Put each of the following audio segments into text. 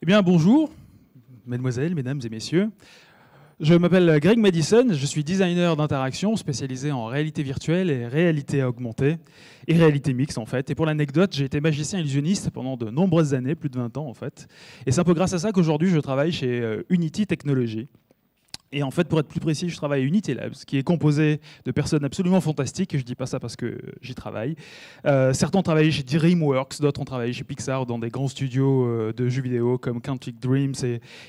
Eh bien, bonjour, mesdemoiselles, mesdames et messieurs. Je m'appelle Greg Madison, je suis designer d'interaction spécialisé en réalité virtuelle et réalité augmentée, et réalité mixte en fait. Et pour l'anecdote, j'ai été magicien illusionniste pendant de nombreuses années, plus de 20 ans en fait. Et c'est un peu grâce à ça qu'aujourd'hui je travaille chez Unity Technologies. Et en fait, pour être plus précis, je travaille à Unity Labs, qui est composé de personnes absolument fantastiques. Et je ne dis pas ça parce que j'y travaille. Certains ont travaillé chez DreamWorks, d'autres ont travaillé chez Pixar, dans des grands studios de jeux vidéo comme Quantic Dreams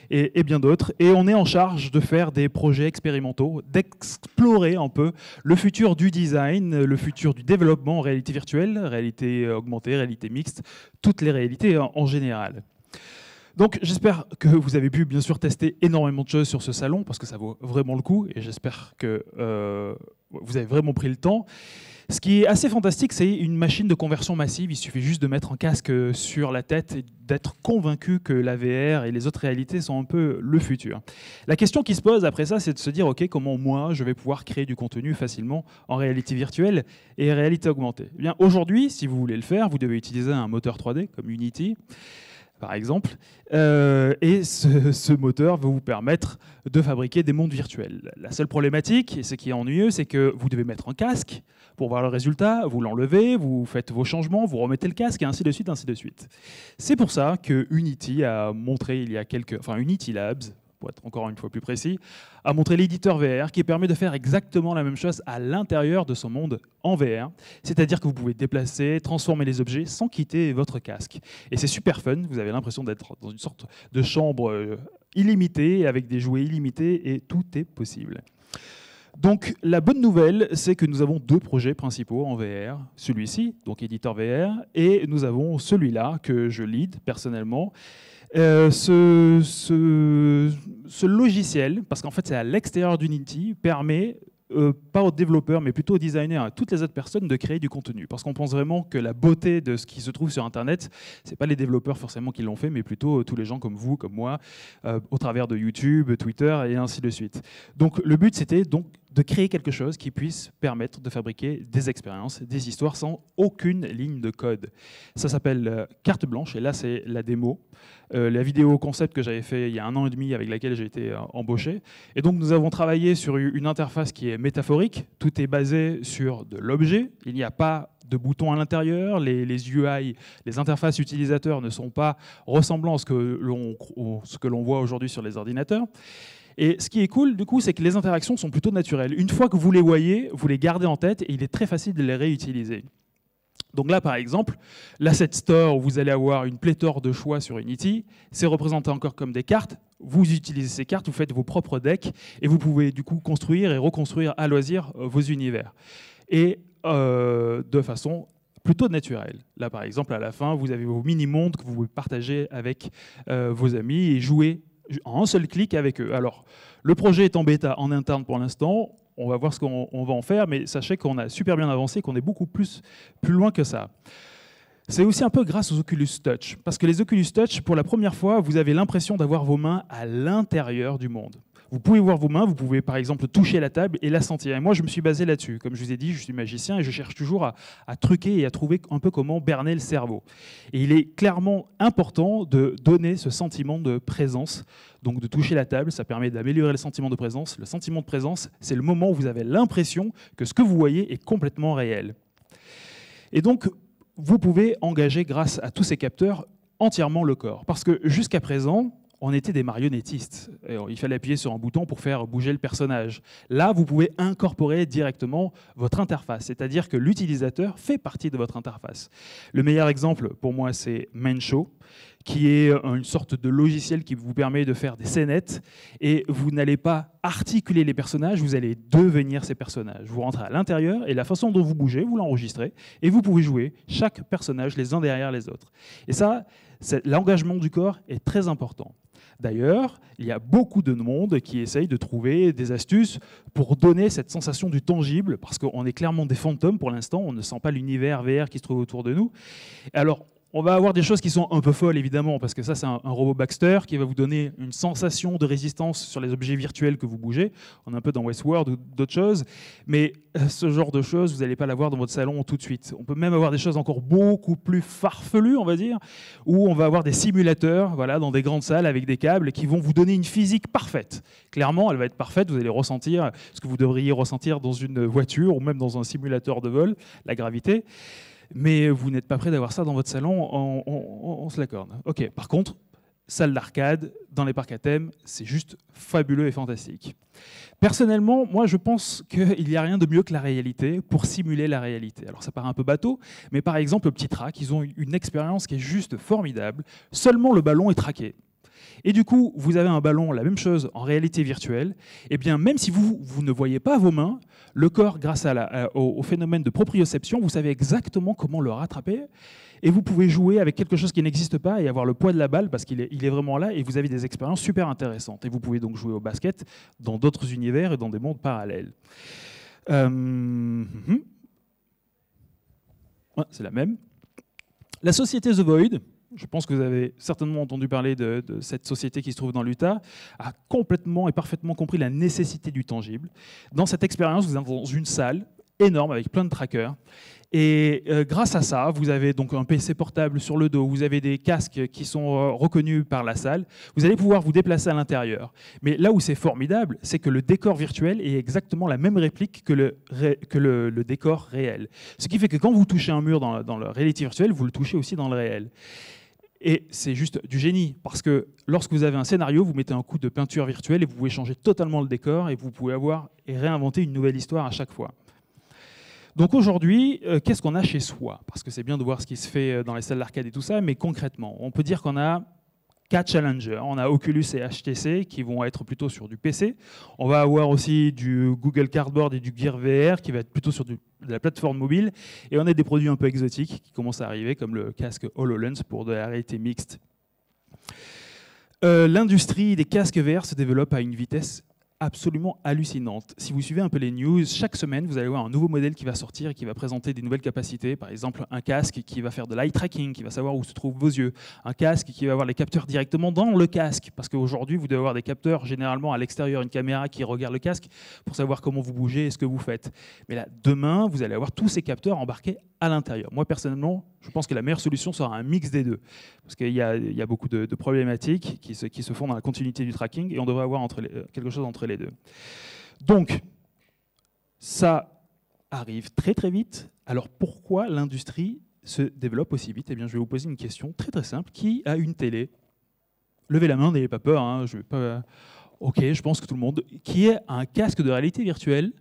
et bien d'autres. Et on est en charge de faire des projets expérimentaux, d'explorer un peu le futur du design, le futur du développement en réalité virtuelle, réalité augmentée, réalité mixte, toutes les réalités en général. Donc j'espère que vous avez pu bien sûr tester énormément de choses sur ce salon, parce que ça vaut vraiment le coup, et j'espère que vous avez vraiment pris le temps. Ce qui est assez fantastique, c'est une machine de conversion massive. Il suffit juste de mettre un casque sur la tête et d'être convaincu que la VR et les autres réalités sont un peu le futur. La question qui se pose après ça, c'est de se dire, OK, comment moi, je vais pouvoir créer du contenu facilement en réalité virtuelle et réalité augmentée. Eh bien, aujourd'hui, si vous voulez le faire, vous devez utiliser un moteur 3D comme Unity, par exemple, et ce moteur va vous permettre de fabriquer des mondes virtuels. La seule problématique, et ce qui est ennuyeux, c'est que vous devez mettre un casque pour voir le résultat, vous l'enlevez, vous faites vos changements, vous remettez le casque, et ainsi de suite, ainsi de suite. C'est pour ça que Unity a montré il y a Unity Labs, pour être encore une fois plus précis, a montré l'éditeur VR qui permet de faire exactement la même chose à l'intérieur de son monde en VR. C'est-à-dire que vous pouvez déplacer, transformer les objets sans quitter votre casque. Et c'est super fun, vous avez l'impression d'être dans une sorte de chambre illimitée, avec des jouets illimités, et tout est possible. Donc la bonne nouvelle, c'est que nous avons deux projets principaux en VR. Celui-ci, donc éditeur VR, et nous avons celui-là que je lead personnellement. Ce logiciel, parce qu'en fait c'est à l'extérieur d'Unity, permet, pas aux développeurs, mais plutôt aux designers, à toutes les autres personnes de créer du contenu. Parce qu'on pense vraiment que la beauté de ce qui se trouve sur Internet, ce n'est pas les développeurs forcément qui l'ont fait, mais plutôt tous les gens comme vous, comme moi, au travers de YouTube, Twitter et ainsi de suite. Donc le but, c'était donc de créer quelque chose qui puisse permettre de fabriquer des expériences, des histoires sans aucune ligne de code. Ça s'appelle Carte Blanche, et là c'est la démo. La vidéo concept que j'avais fait il y a 1 an et demi, avec laquelle j'ai été embauché. Et donc nous avons travaillé sur une interface qui est métaphorique. Tout est basé sur de l'objet. Il n'y a pas de boutons à l'intérieur. Les UI, les interfaces utilisateurs ne sont pas ressemblants à ce que l'on voit aujourd'hui sur les ordinateurs. Et ce qui est cool, du coup, c'est que les interactions sont plutôt naturelles. Une fois que vous les voyez, vous les gardez en tête et il est très facile de les réutiliser. Donc là, par exemple, l'Asset Store, où vous allez avoir une pléthore de choix sur Unity, c'est représenté encore comme des cartes. Vous utilisez ces cartes, vous faites vos propres decks et vous pouvez du coup construire et reconstruire à loisir vos univers. Et de façon plutôt naturelle. Là, par exemple, à la fin, vous avez vos mini-mondes que vous pouvez partager avec vos amis et jouer en un seul clic avec eux. Alors, le projet est en bêta en interne pour l'instant. On va voir ce qu'on va en faire, mais sachez qu'on a super bien avancé, qu'on est beaucoup plus loin que ça. C'est aussi un peu grâce aux Oculus Touch, parce que les Oculus Touch, pour la première fois, vous avez l'impression d'avoir vos mains à l'intérieur du monde. Vous pouvez voir vos mains, vous pouvez par exemple toucher la table et la sentir. Et moi, je me suis basé là-dessus. Comme je vous ai dit, je suis magicien et je cherche toujours à truquer et à trouver un peu comment berner le cerveau. Et il est clairement important de donner ce sentiment de présence. Donc de toucher la table, ça permet d'améliorer le sentiment de présence. Le sentiment de présence, c'est le moment où vous avez l'impression que ce que vous voyez est complètement réel. Et donc, vous pouvez engager, grâce à tous ces capteurs, entièrement le corps. Parce que jusqu'à présent, on était des marionnettistes. Il fallait appuyer sur un bouton pour faire bouger le personnage. Là, vous pouvez incorporer directement votre interface, c'est-à-dire que l'utilisateur fait partie de votre interface. Le meilleur exemple, pour moi, c'est Mancho, qui est une sorte de logiciel qui vous permet de faire des scénettes, et vous n'allez pas articuler les personnages, vous allez devenir ces personnages. Vous rentrez à l'intérieur, et la façon dont vous bougez, vous l'enregistrez, et vous pouvez jouer chaque personnage les uns derrière les autres. Et ça, l'engagement du corps est très important. D'ailleurs, il y a beaucoup de monde qui essaye de trouver des astuces pour donner cette sensation du tangible, parce qu'on est clairement des fantômes pour l'instant, on ne sent pas l'univers VR qui se trouve autour de nous. Alors, On va avoir des choses qui sont un peu folles, évidemment, parce que ça, c'est un robot Baxter qui va vous donner une sensation de résistance sur les objets virtuels que vous bougez. On est un peu dans Westworld ou d'autres choses. Mais ce genre de choses, vous n'allez pas l'avoir dans votre salon tout de suite. On peut même avoir des choses encore beaucoup plus farfelues, on va dire, où on va avoir des simulateurs, voilà, dans des grandes salles avec des câbles qui vont vous donner une physique parfaite. Clairement, elle va être parfaite. Vous allez ressentir ce que vous devriez ressentir dans une voiture ou même dans un simulateur de vol, la gravité. Mais vous n'êtes pas prêt d'avoir ça dans votre salon, on se l'accorde. Ok. Par contre, salle d'arcade, dans les parcs à thème, c'est juste fabuleux et fantastique. Personnellement, moi, je pense qu'il n'y a rien de mieux que la réalité pour simuler la réalité. Alors, ça paraît un peu bateau, mais par exemple, le Petit Track, ils ont une expérience qui est juste formidable. Seulement le ballon est traqué. Et du coup, vous avez un ballon, la même chose en réalité virtuelle. Et bien, même si vous ne voyez pas vos mains, le corps, grâce au phénomène de proprioception, vous savez exactement comment le rattraper. Et vous pouvez jouer avec quelque chose qui n'existe pas et avoir le poids de la balle parce qu'il est vraiment là. Et vous avez des expériences super intéressantes. Et vous pouvez donc jouer au basket dans d'autres univers et dans des mondes parallèles. Ouais, c'est la même. La société The Void, je pense que vous avez certainement entendu parler de cette société qui se trouve dans l'Utah, a complètement et parfaitement compris la nécessité du tangible. Dans cette expérience, vous êtes dans une salle énorme avec plein de trackers. Et grâce à ça, vous avez donc un PC portable sur le dos, vous avez des casques qui sont reconnus par la salle, vous allez pouvoir vous déplacer à l'intérieur. Mais là où c'est formidable, c'est que le décor virtuel est exactement la même réplique que le décor réel. Ce qui fait que quand vous touchez un mur dans la réalité virtuelle, vous le touchez aussi dans le réel. Et c'est juste du génie, parce que lorsque vous avez un scénario, vous mettez un coup de peinture virtuelle et vous pouvez changer totalement le décor et vous pouvez avoir et réinventer une nouvelle histoire à chaque fois. Donc aujourd'hui, qu'est-ce qu'on a chez soi? Parce que c'est bien de voir ce qui se fait dans les salles d'arcade et tout ça, mais concrètement, on peut dire qu'on a 4 challengers. On a Oculus et HTC qui vont être plutôt sur du PC. On va avoir aussi du Google Cardboard et du Gear VR qui va être plutôt sur de la plateforme mobile. Et on a des produits un peu exotiques qui commencent à arriver, comme le casque HoloLens pour de la réalité mixte. L'industrie des casques VR se développe à une vitesse absolument hallucinante. Si vous suivez un peu les news, chaque semaine, vous allez voir un nouveau modèle qui va sortir et qui va présenter des nouvelles capacités. Par exemple, un casque qui va faire de l'eye tracking, qui va savoir où se trouvent vos yeux. Un casque qui va avoir les capteurs directement dans le casque. Parce qu'aujourd'hui, vous devez avoir des capteurs généralement à l'extérieur, une caméra qui regarde le casque pour savoir comment vous bougez et ce que vous faites. Mais là, demain, vous allez avoir tous ces capteurs embarqués à l'intérieur. Moi, personnellement, je pense que la meilleure solution sera un mix des deux. Parce qu'il y a beaucoup de problématiques qui se font dans la continuité du tracking et on devrait avoir quelque chose entre les deux. Donc, ça arrive très très vite. Alors pourquoi l'industrie se développe aussi vite? Eh bien, je vais vous poser une question très très simple. Qui a une télé? Levez la main, n'ayez pas peur. Hein, je vais pas... Ok, je pense que tout le monde. Qui a un casque de réalité virtuelle?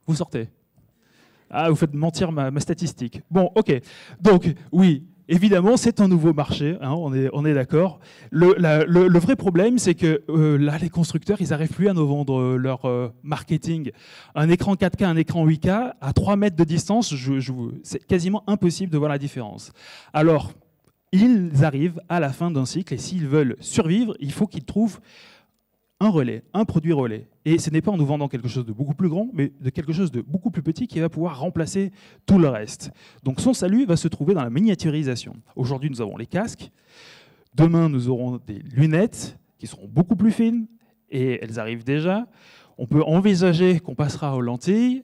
Vous sortez. Ah, vous faites mentir ma statistique. Bon, ok. Donc, oui, évidemment, c'est un nouveau marché, hein, on est d'accord. Le vrai problème, c'est que là, les constructeurs, ils n'arrivent plus à nous vendre leur marketing. Un écran 4K, un écran 8K, à 3 mètres de distance, c'est quasiment impossible de voir la différence. Alors, ils arrivent à la fin d'un cycle, et s'ils veulent survivre, il faut qu'ils trouvent un relais, un produit relais. Et ce n'est pas en nous vendant quelque chose de beaucoup plus grand, mais de quelque chose de beaucoup plus petit qui va pouvoir remplacer tout le reste. Donc son salut va se trouver dans la miniaturisation. Aujourd'hui, nous avons les casques. Demain, nous aurons des lunettes qui seront beaucoup plus fines, et elles arrivent déjà. On peut envisager qu'on passera aux lentilles,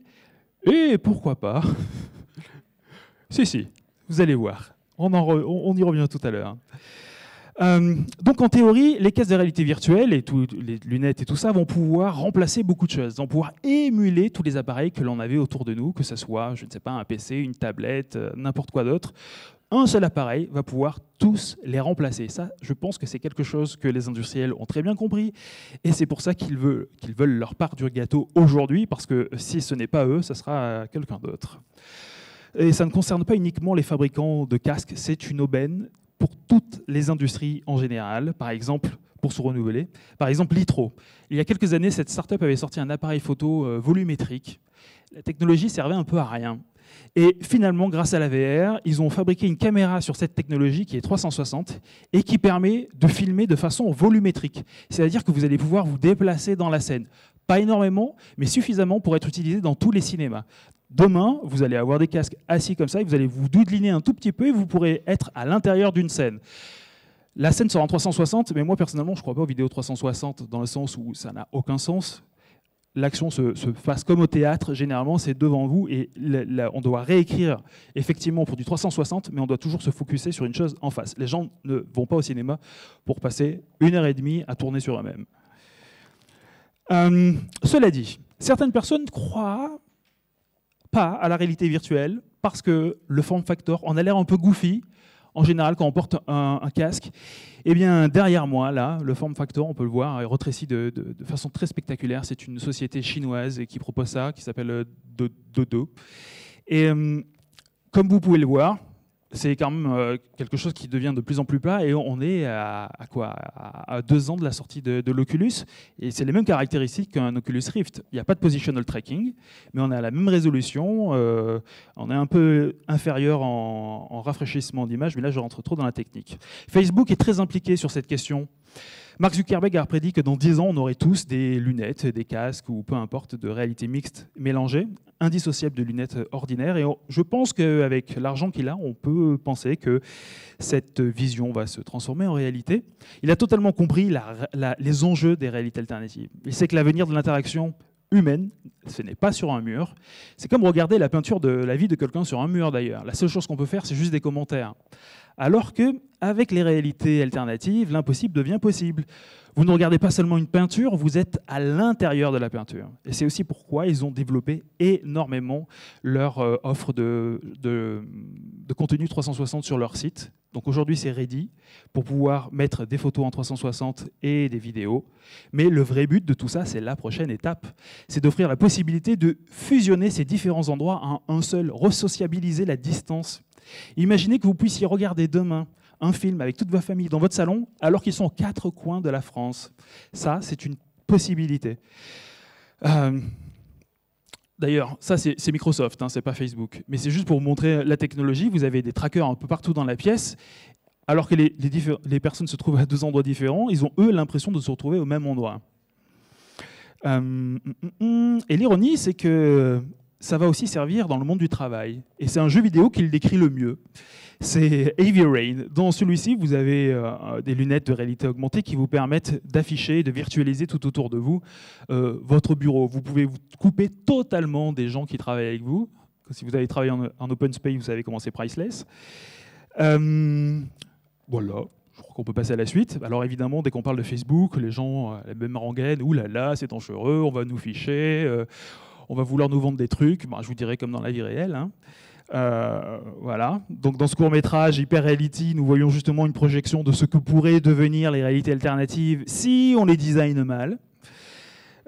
et pourquoi pas si, vous allez voir. On y revient tout à l'heure. Donc en théorie, les casques de réalité virtuelle et les lunettes et tout ça vont pouvoir remplacer beaucoup de choses, vont pouvoir émuler tous les appareils que l'on avait autour de nous, que ce soit, je ne sais pas, un PC, une tablette, n'importe quoi d'autre. Un seul appareil va pouvoir tous les remplacer. Ça, je pense que c'est quelque chose que les industriels ont très bien compris et c'est pour ça qu'ils veulent leur part du gâteau aujourd'hui, parce que si ce n'est pas eux, ça sera quelqu'un d'autre. Et ça ne concerne pas uniquement les fabricants de casques, c'est une aubaine pour toutes les industries en général, par exemple, pour se renouveler. Par exemple, Litro. Il y a quelques années, cette start-up avait sorti un appareil photo volumétrique. La technologie servait un peu à rien. Et finalement, grâce à la VR, ils ont fabriqué une caméra sur cette technologie qui est 360 et qui permet de filmer de façon volumétrique. C'est-à-dire que vous allez pouvoir vous déplacer dans la scène. Pas énormément, mais suffisamment pour être utilisé dans tous les cinémas. Demain, vous allez avoir des casques assis comme ça, et vous allez vous doudeliner un tout petit peu et vous pourrez être à l'intérieur d'une scène. La scène sera en 360, mais moi personnellement, je ne crois pas aux vidéos 360 dans le sens où ça n'a aucun sens. L'action se fasse comme au théâtre, généralement c'est devant vous et on doit réécrire effectivement pour du 360, mais on doit toujours se focuser sur une chose en face. Les gens ne vont pas au cinéma pour passer 1h30 à tourner sur eux-mêmes. Cela dit, certaines personnes croient pas à la réalité virtuelle parce que le form factor en a l'air un peu goofy. En général, quand on porte un casque, eh bien, derrière moi, là, le form factor, on peut le voir, est rétréci de façon très spectaculaire. C'est une société chinoise qui propose ça, qui s'appelle Dodo. Et comme vous pouvez le voir, c'est quand même quelque chose qui devient de plus en plus plat et on est à 2 ans de la sortie de l'Oculus et c'est les mêmes caractéristiques qu'un Oculus Rift. Il n'y a pas de positional tracking, mais on est à la même résolution, on est un peu inférieur en rafraîchissement d'image, mais là je rentre trop dans la technique. Facebook est très impliqué sur cette question. Mark Zuckerberg a prédit que dans 10 ans, on aurait tous des lunettes, des casques ou peu importe, de réalité mixte mélangée, indissociable de lunettes ordinaires. Et je pense qu'avec l'argent qu'il a, on peut penser que cette vision va se transformer en réalité. Il a totalement compris les enjeux des réalités alternatives. Il sait que l'avenir de l'interaction humaine, ce n'est pas sur un mur. C'est comme regarder la peinture de la vie de quelqu'un sur un mur d'ailleurs. La seule chose qu'on peut faire, c'est juste des commentaires. Alors qu'avec les réalités alternatives, l'impossible devient possible. Vous ne regardez pas seulement une peinture, vous êtes à l'intérieur de la peinture. Et c'est aussi pourquoi ils ont développé énormément leur offre de contenu 360 sur leur site. Donc aujourd'hui, c'est ready pour pouvoir mettre des photos en 360 et des vidéos. Mais le vrai but de tout ça, c'est la prochaine étape. C'est d'offrir la possibilité de fusionner ces différents endroits en un seul, resociabiliser la distance. Imaginez que vous puissiez regarder demain un film avec toute votre famille dans votre salon alors qu'ils sont aux 4 coins de la France. Ça, c'est une possibilité. D'ailleurs, ça, c'est Microsoft, hein, c'est pas Facebook. Mais c'est juste pour vous montrer la technologie. Vous avez des trackers un peu partout dans la pièce. Alors que les personnes se trouvent à 2 endroits différents, ils ont, eux, l'impression de se retrouver au même endroit. Et l'ironie, c'est que ça va aussi servir dans le monde du travail. Et c'est un jeu vidéo qui le décrit le mieux. C'est Heavy Rain. Dans celui-ci, vous avez des lunettes de réalité augmentée qui vous permettent d'afficher, de virtualiser tout autour de vous votre bureau. Vous pouvez vous couper totalement des gens qui travaillent avec vous. Si vous avez travaillé en open space, vous savez comment c'est priceless. Voilà. Je crois qu'on peut passer à la suite. Alors évidemment, dès qu'on parle de Facebook, les gens, la même rengaine, ouh là là, c'est dangereux, on va nous ficher, on va vouloir nous vendre des trucs. Bon, je vous dirais comme dans la vie réelle. Hein. Voilà. Donc dans ce court-métrage Hyper Reality, nous voyons justement une projection de ce que pourraient devenir les réalités alternatives si on les design mal.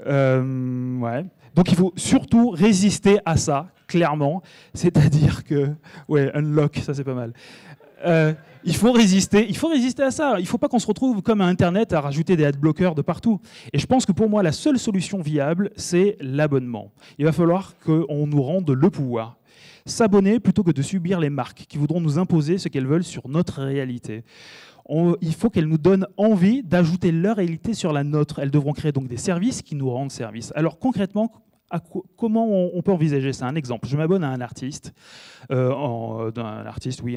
Ouais. Donc il faut surtout résister à ça, clairement. C'est-à-dire que... Ouais, unlock, ça c'est pas mal. Il faut résister à ça. Il ne faut pas qu'on se retrouve comme à Internet à rajouter des adblockers de partout. Et je pense que pour moi, la seule solution viable, c'est l'abonnement. Il va falloir qu'on nous rende le pouvoir. S'abonner plutôt que de subir les marques qui voudront nous imposer ce qu'elles veulent sur notre réalité. Il faut qu'elles nous donnent envie d'ajouter leur réalité sur la nôtre. Elles devront créer donc des services qui nous rendent service. Alors concrètement, comment on peut envisager ça? Un exemple, je m'abonne à un artiste, en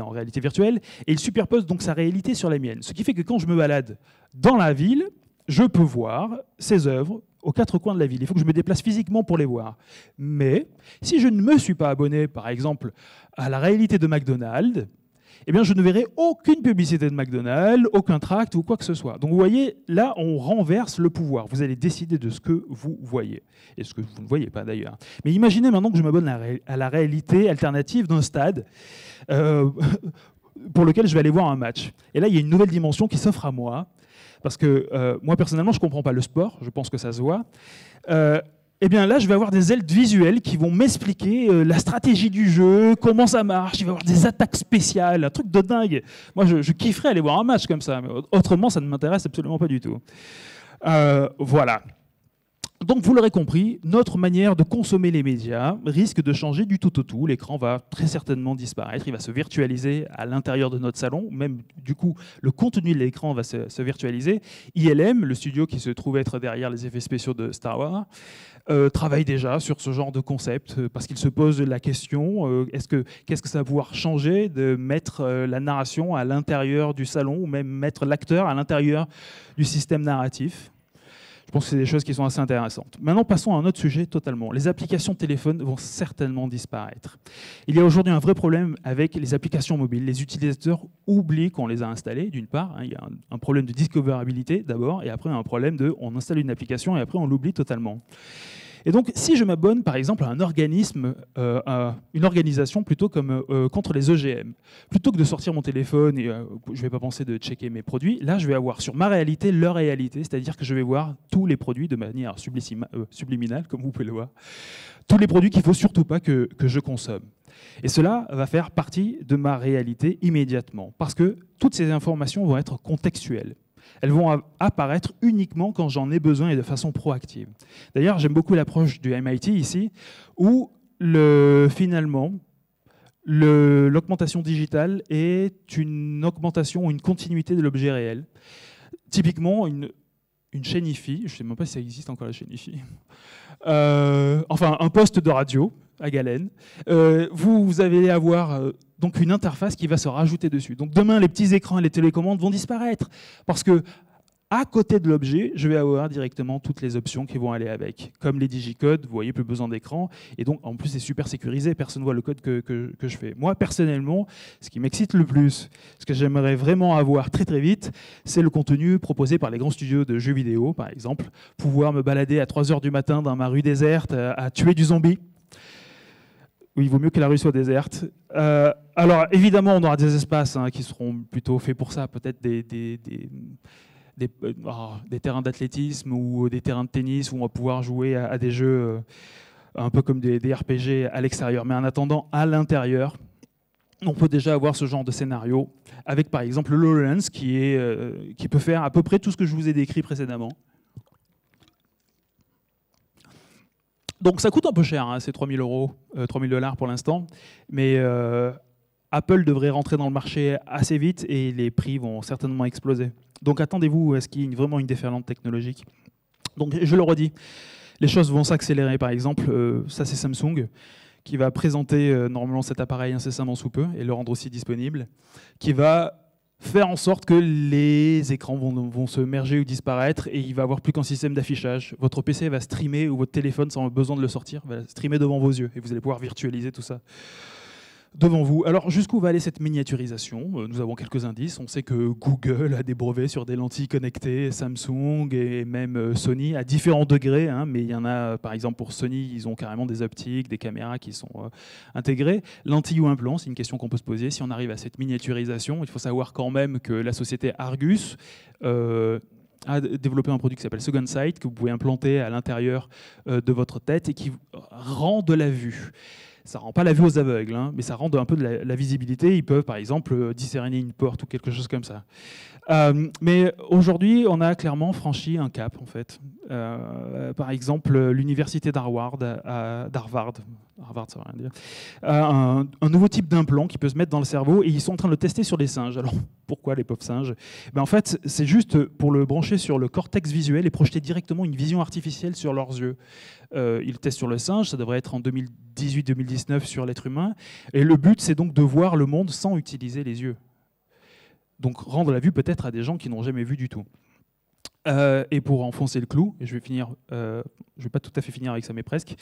réalité virtuelle, et il superpose donc sa réalité sur la mienne. Ce qui fait que quand je me balade dans la ville, je peux voir ses œuvres aux 4 coins de la ville. Il faut que je me déplace physiquement pour les voir. Mais si je ne me suis pas abonné, par exemple, à la réalité de McDonald's, eh bien, je ne verrai aucune publicité de McDonald's, aucun tract ou quoi que ce soit. Donc vous voyez, là, on renverse le pouvoir. Vous allez décider de ce que vous voyez, et ce que vous ne voyez pas d'ailleurs. Mais imaginez maintenant que je m'abonne à la réalité alternative d'un stade pour lequel je vais aller voir un match. Et là, il y a une nouvelle dimension qui s'offre à moi, parce que moi, personnellement, je ne comprends pas le sport, je pense que ça se voit. Eh bien là, je vais avoir des aides visuelles qui vont m'expliquer la stratégie du jeu, comment ça marche, il va y avoir des attaques spéciales, un truc de dingue. Moi, je kifferais aller voir un match comme ça, mais autrement, ça ne m'intéresse absolument pas du tout. Voilà. Donc, vous l'aurez compris, notre manière de consommer les médias risque de changer du tout au tout. L'écran va très certainement disparaître, il va se virtualiser à l'intérieur de notre salon, même du coup, le contenu de l'écran va se virtualiser. ILM, le studio qui se trouve être derrière les effets spéciaux de Star Wars, travaille déjà sur ce genre de concept, parce qu'il se pose la question, qu'est-ce que ça va pouvoir changer de mettre la narration à l'intérieur du salon, ou même mettre l'acteur à l'intérieur du système narratif. Je pense que c'est des choses qui sont assez intéressantes. Maintenant, passons à un autre sujet totalement. Les applications téléphone vont certainement disparaître. Il y a aujourd'hui un vrai problème avec les applications mobiles. Les utilisateurs oublient qu'on les a installées, d'une part. Il y a un problème de discoverabilité d'abord, et après un problème de on installe une application et après on l'oublie totalement. Et donc, si je m'abonne, par exemple, à un organisme, à une organisation plutôt comme contre les OGM, plutôt que de sortir mon téléphone et je ne vais pas penser de checker mes produits, là, je vais avoir sur ma réalité leur réalité, c'est-à-dire que je vais voir tous les produits de manière subliminale, comme vous pouvez le voir, tous les produits qu'il ne faut surtout pas que je consomme. Et cela va faire partie de ma réalité immédiatement, parce que toutes ces informations vont être contextuelles. Elles vont apparaître uniquement quand j'en ai besoin et de façon proactive. D'ailleurs, j'aime beaucoup l'approche du MIT ici, où finalement, l'augmentation digitale est une augmentation ou une continuité de l'objet réel. Typiquement, une chaîne IFI, je ne sais même pas si ça existe encore la chaîne IFI, enfin un poste de radio à Galène, vous allez avoir donc une interface qui va se rajouter dessus. Donc demain, les petits écrans et les télécommandes vont disparaître parce que à côté de l'objet, je vais avoir directement toutes les options qui vont aller avec. Comme les digicodes, vous voyez, plus besoin d'écran. Et donc, en plus, c'est super sécurisé. Personne ne voit le code que je fais. Moi, personnellement, ce qui m'excite le plus, ce que j'aimerais vraiment avoir très très vite, c'est le contenu proposé par les grands studios de jeux vidéo, par exemple. Pouvoir me balader à 3 h du matin dans ma rue déserte à tuer du zombie. Oui, il vaut mieux que la rue soit déserte. Alors, évidemment, on aura des espaces qui seront plutôt faits pour ça. Peut-être des terrains d'athlétisme ou des terrains de tennis où on va pouvoir jouer à des jeux un peu comme des RPG à l'extérieur. Mais en attendant, à l'intérieur, on peut déjà avoir ce genre de scénario avec, par exemple, le HoloLens qui peut faire à peu près tout ce que je vous ai décrit précédemment. Donc ça coûte un peu cher, ces 3 000 €, 3 000 $ pour l'instant, mais Apple devrait rentrer dans le marché assez vite et les prix vont certainement exploser. Donc attendez-vous à ce qu'il y ait vraiment une déferlante technologique. Donc je le redis, les choses vont s'accélérer. Par exemple, ça c'est Samsung qui va présenter normalement cet appareil incessamment sous peu et le rendre aussi disponible, qui va faire en sorte que les écrans vont se merger ou disparaître et il va avoir plus qu'un système d'affichage. Votre PC va streamer ou votre téléphone, sans besoin de le sortir, va streamer devant vos yeux et vous allez pouvoir virtualiser tout ça devant vous. Alors jusqu'où va aller cette miniaturisation? Nous avons quelques indices. On sait que Google a des brevets sur des lentilles connectées, Samsung et même Sony à différents degrés, mais il y en a, par exemple pour Sony, ils ont carrément des optiques, des caméras qui sont intégrées. Lentilles ou implants, c'est une question qu'on peut se poser. Si on arrive à cette miniaturisation, il faut savoir quand même que la société Argus a développé un produit qui s'appelle Second Sight, que vous pouvez implanter à l'intérieur de votre tête et qui rend de la vue. Ça ne rend pas la vue aux aveugles, mais ça rend un peu de la visibilité. Ils peuvent, par exemple, discerner une porte ou quelque chose comme ça. Mais aujourd'hui, on a clairement franchi un cap, en fait. Par exemple, l'université d'Harvard, Harvard, ça veut rien dire, a un nouveau type d'implant qui peut se mettre dans le cerveau et ils sont en train de le tester sur les singes. Alors, pourquoi les pauvres singes? En fait, c'est juste pour le brancher sur le cortex visuel et projeter directement une vision artificielle sur leurs yeux. Ils testent sur le singe, ça devrait être en 2018-2019 sur l'être humain. Et le but, c'est donc de voir le monde sans utiliser les yeux. Donc rendre la vue peut-être à des gens qui n'ont jamais vu du tout. Et pour enfoncer le clou, et je vais pas tout à fait finir avec ça, mais presque,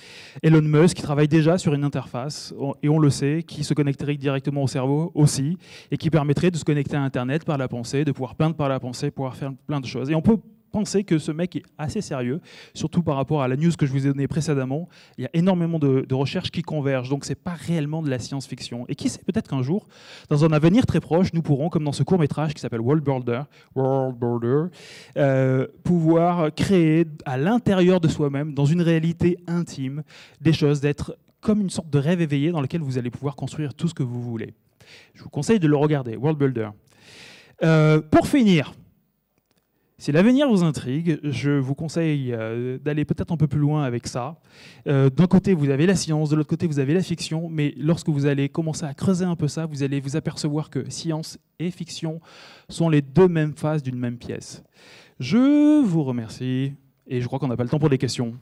Elon Musk qui travaille déjà sur une interface, et on le sait, qui se connecterait directement au cerveau aussi, et qui permettrait de se connecter à Internet par la pensée, de pouvoir peindre par la pensée, pouvoir faire plein de choses. Et on peut penser que ce mec est assez sérieux, surtout par rapport à la news que je vous ai donnée précédemment. Il y a énormément de recherches qui convergent, donc ce n'est pas réellement de la science-fiction. Et qui sait, peut-être qu'un jour, dans un avenir très proche, nous pourrons, comme dans ce court-métrage qui s'appelle World Border, pouvoir créer à l'intérieur de soi-même, dans une réalité intime, des choses, d'être comme une sorte de rêve éveillé dans lequel vous allez pouvoir construire tout ce que vous voulez. Je vous conseille de le regarder, World Builder. Pour finir, Si l'avenir vous intrigue, je vous conseille d'aller peut-être un peu plus loin avec ça. D'un côté, vous avez la science, de l'autre côté, vous avez la fiction, mais lorsque vous allez commencer à creuser un peu ça, vous allez vous apercevoir que science et fiction sont les deux mêmes faces d'une même pièce. Je vous remercie, et je crois qu'on n'a pas le temps pour des questions.